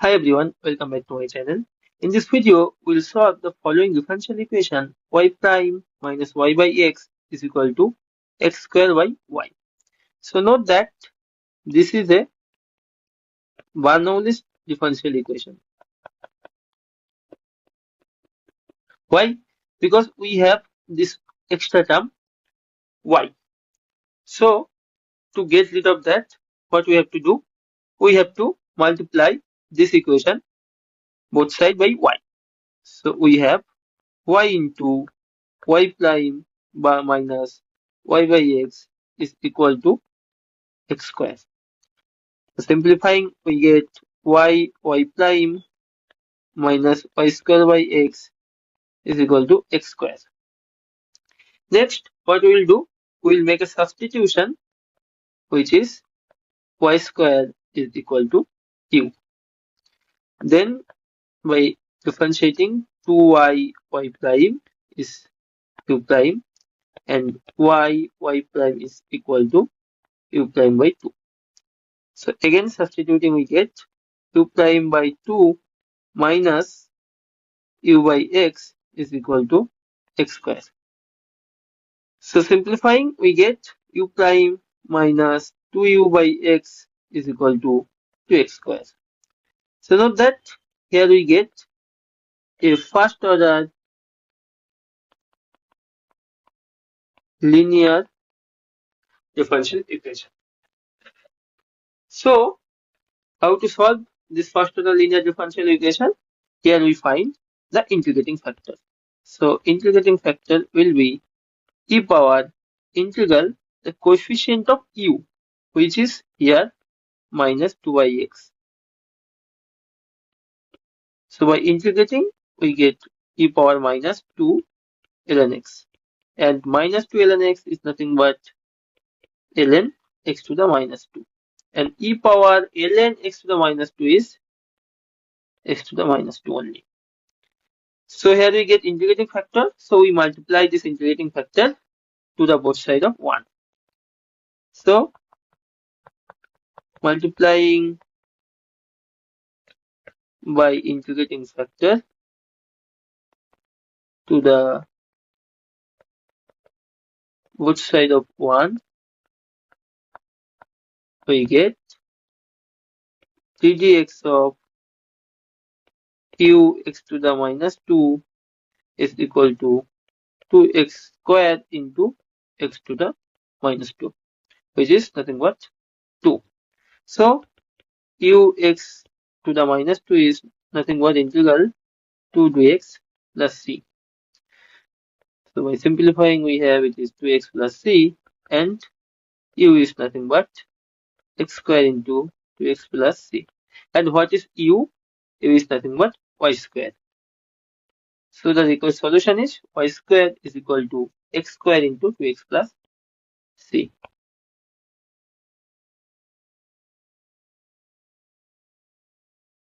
Hi everyone, welcome back to my channel. In this video, we'll solve the following differential equation y prime minus y by x is equal to x square by y. So note that this is a Bernoullis differential equation. Why? Because we have this extra term y. So to get rid of that, what we have to do? We have to multiply this equation both side by y. So we have y into y prime minus y by x is equal to x square. So simplifying, we get y prime minus y square by x is equal to x square. Next, what we will do? We will make a substitution, which is y square is equal to u. Then by differentiating 2y prime is u prime and y prime is equal to u prime by 2. So again substituting, we get u prime by 2 minus u by x is equal to x square. So simplifying, we get u prime minus 2u by x is equal to 2x square. So note that here we get a first order linear differential equation. So how to solve this first order linear differential equation? Here we find the integrating factor. So integrating factor will be e power integral the coefficient of u, which is here minus 2x. So by integrating, we get e power minus 2 ln x. And minus 2 ln x is nothing but ln x to the minus 2. And e power ln x to the minus 2 is x to the minus 2 only. So here we get integrating factor. So we multiply this integrating factor to the both side of 1. So multiplying by integrating factor to the both side of 1, we get 3dx of u x to the minus 2 is equal to 2x squared into x to the minus 2, which is nothing but 2. So u x to the minus 2 is nothing but integral 2 dx plus c. So by simplifying, we have it is 2x plus c, and u is nothing but x square into 2x plus c. And what is u? U is nothing but y square. So the required solution is y square is equal to x square into 2x plus c.